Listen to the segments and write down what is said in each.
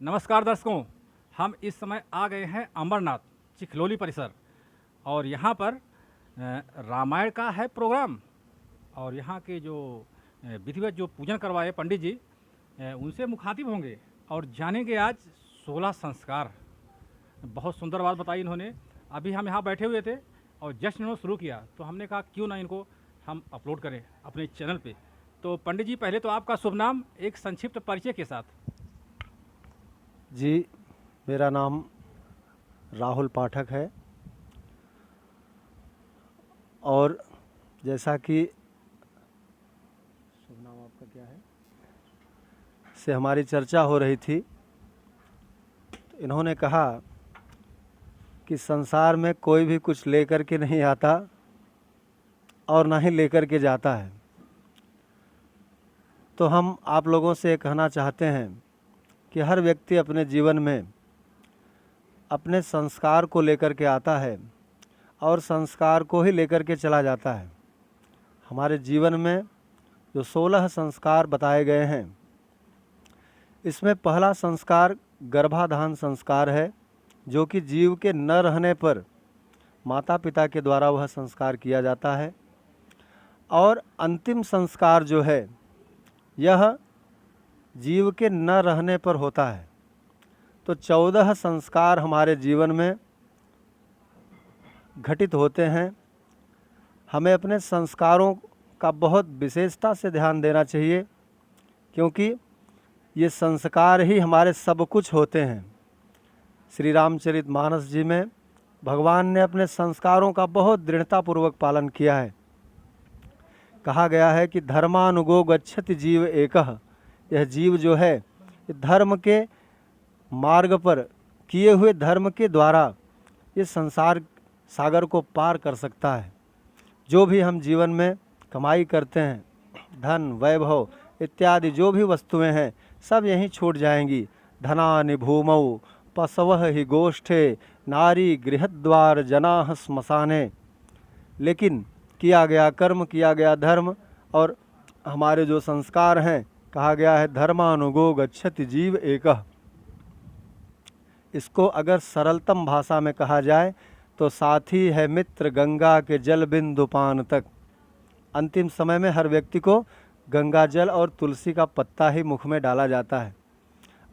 नमस्कार दर्शकों, हम इस समय आ गए हैं अमरनाथ चिखलोली परिसर और यहाँ पर रामायण का है प्रोग्राम। और यहाँ के जो विधिवत जो पूजन करवाए पंडित जी, उनसे मुखातिब होंगे और जानेंगे आज 16 संस्कार। बहुत सुंदर बात बताई इन्होंने। अभी हम यहाँ बैठे हुए थे और जस्ट इन्होंने शुरू किया तो हमने कहा क्यों ना इनको हम अपलोड करें अपने चैनल पे। तो पंडित जी, पहले तो आपका शुभ नाम एक संक्षिप्त परिचय के साथ। जी, मेरा नाम राहुल पाठक है और जैसा कि शुभ नाम आपका क्या है से हमारी चर्चा हो रही थी, तो इन्होंने कहा कि संसार में कोई भी कुछ लेकर के नहीं आता और ना ही लेकर के जाता है। तो हम आप लोगों से ये कहना चाहते हैं कि हर व्यक्ति अपने जीवन में अपने संस्कार को लेकर के आता है और संस्कार को ही लेकर के चला जाता है। हमारे जीवन में जो 16 संस्कार बताए गए हैं, इसमें पहला संस्कार गर्भाधान संस्कार है, जो कि जीव के न रहने पर माता पिता के द्वारा वह संस्कार किया जाता है। और अंतिम संस्कार जो है, यह जीव के न रहने पर होता है। तो 14 संस्कार हमारे जीवन में घटित होते हैं। हमें अपने संस्कारों का बहुत विशेषता से ध्यान देना चाहिए, क्योंकि ये संस्कार ही हमारे सब कुछ होते हैं। श्री रामचरितमानस जी में भगवान ने अपने संस्कारों का बहुत दृढ़तापूर्वक पालन किया है। कहा गया है कि धर्मानुगो गच्छति जीव एकः। यह जीव जो है, धर्म के मार्ग पर किए हुए धर्म के द्वारा ये संसार सागर को पार कर सकता है। जो भी हम जीवन में कमाई करते हैं, धन वैभव इत्यादि जो भी वस्तुएं हैं, सब यहीं छूट जाएंगी। धनानि भूमौ पशवः हि गोष्ठे नारी गृहद्वार जनाः श्मशाने। लेकिन किया गया कर्म, किया गया धर्म और हमारे जो संस्कार हैं, कहा गया है धर्मानुगो गच्छति जीव एकः। इसको अगर सरलतम भाषा में कहा जाए तो साथी है मित्र गंगा के जल बिंदु पान तक। अंतिम समय में हर व्यक्ति को गंगा जल और तुलसी का पत्ता ही मुख में डाला जाता है।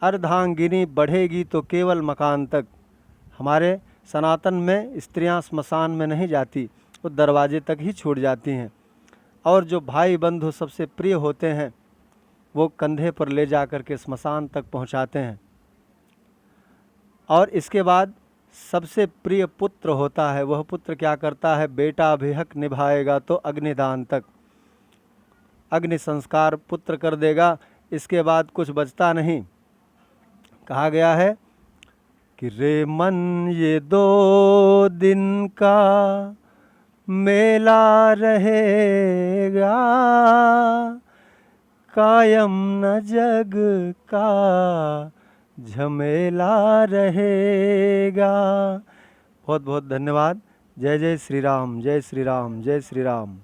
अर्धांगिनी बढ़ेगी तो केवल मकान तक। हमारे सनातन में स्त्रियां स्मशान में नहीं जाती, वो दरवाजे तक ही छूट जाती हैं। और जो भाई बंधु सबसे प्रिय होते हैं, वो कंधे पर ले जा कर के स्मशान तक पहुंचाते हैं। और इसके बाद सबसे प्रिय पुत्र होता है, वह पुत्र क्या करता है, बेटा भी हक निभाएगा तो अग्निदान तक। अग्नि संस्कार पुत्र कर देगा, इसके बाद कुछ बचता नहीं। कहा गया है कि रे मन ये 2 दिन का मेला रहेगा, कायम न जग का झमेला रहेगा। बहुत बहुत धन्यवाद। जय जय श्री राम, जय श्री राम, जय श्री राम।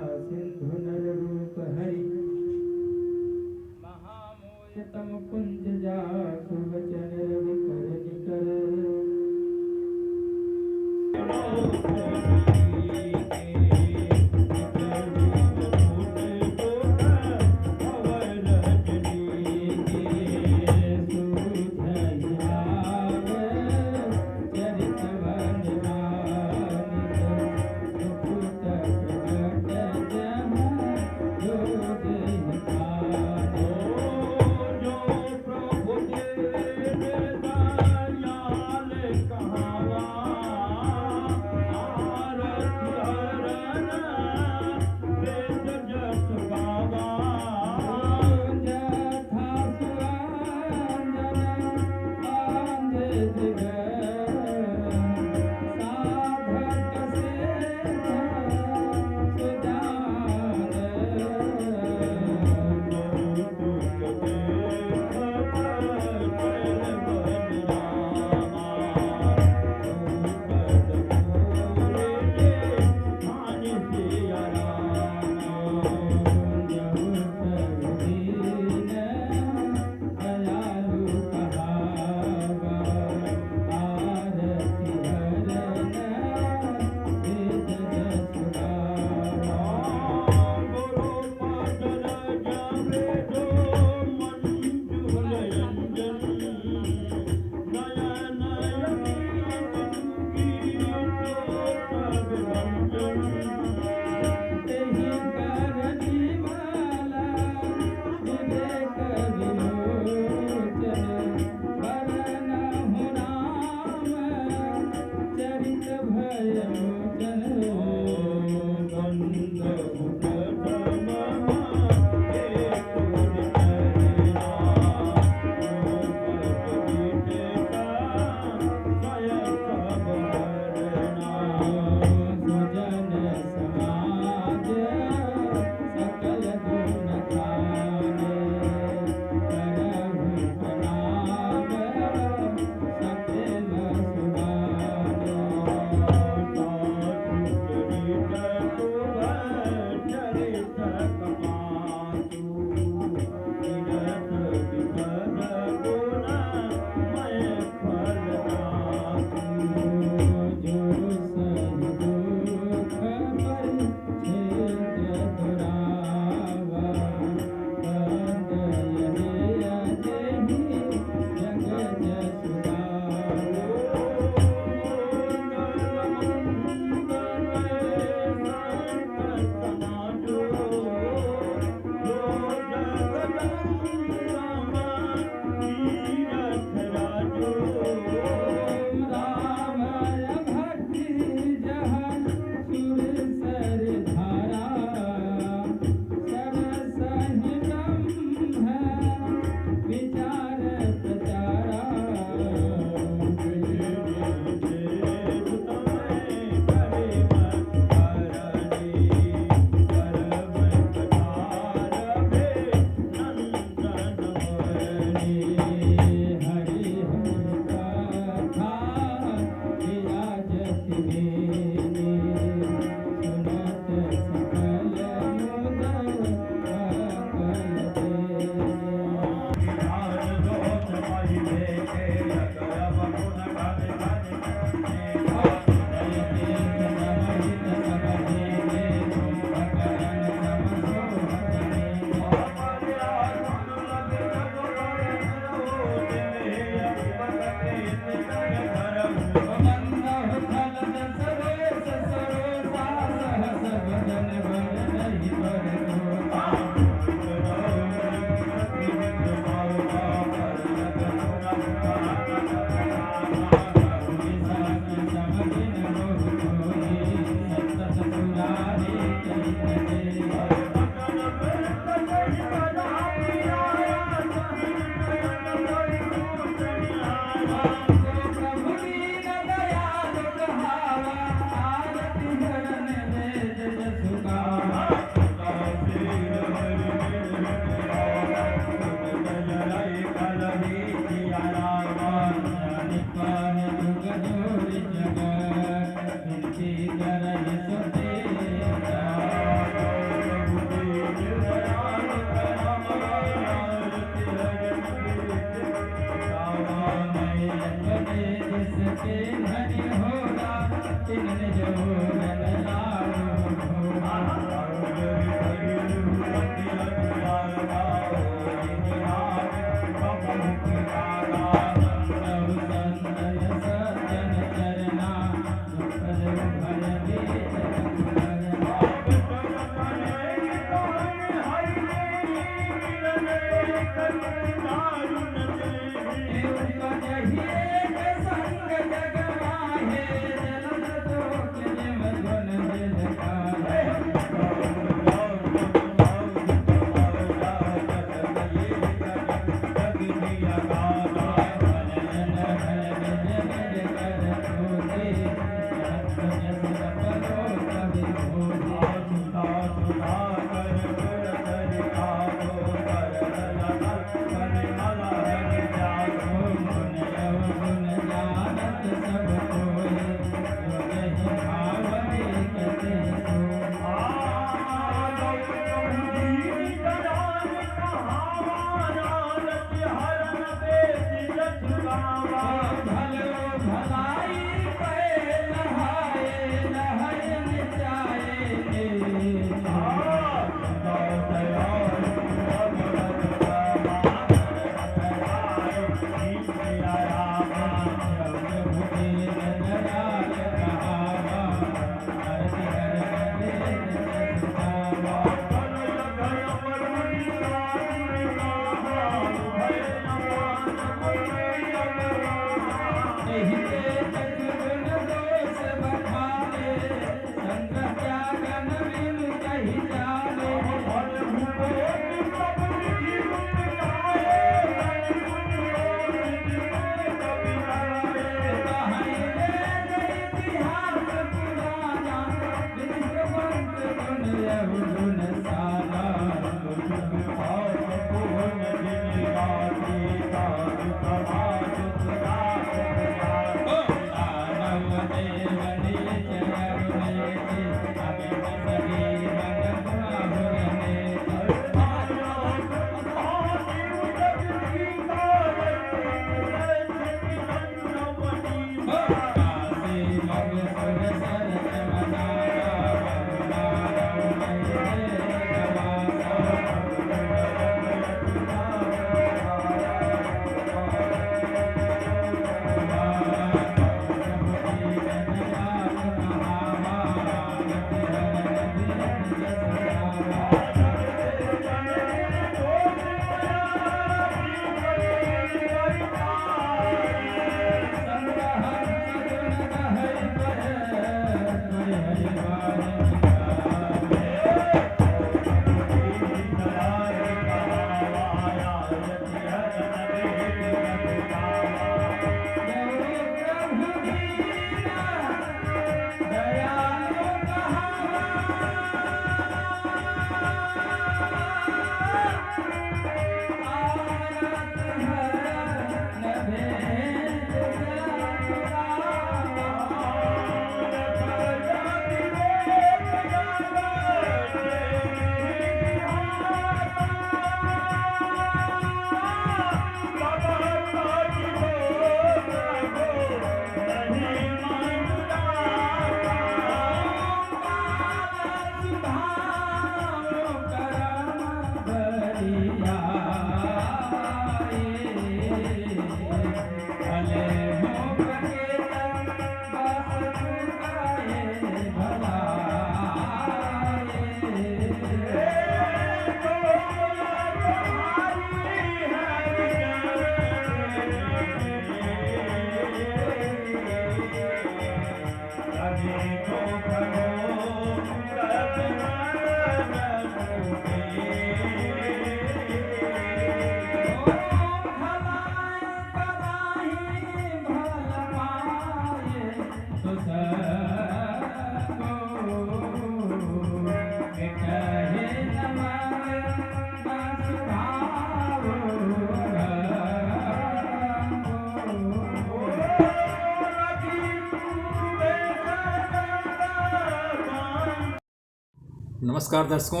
नमस्कार दर्शकों,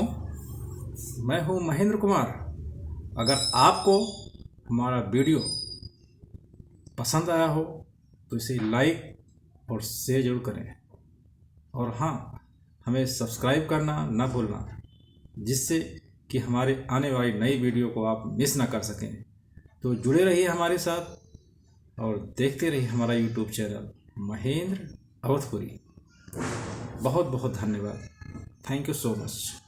मैं हूं महेंद्र कुमार। अगर आपको हमारा वीडियो पसंद आया हो तो इसे लाइक और शेयर जरूर करें। और हाँ, हमें सब्सक्राइब करना ना भूलना, जिससे कि हमारे आने वाली नई वीडियो को आप मिस ना कर सकें। तो जुड़े रहिए हमारे साथ और देखते रहिए हमारा यूट्यूब चैनल महेंद्र अवधपुरी। बहुत बहुत धन्यवाद। Thank you so much.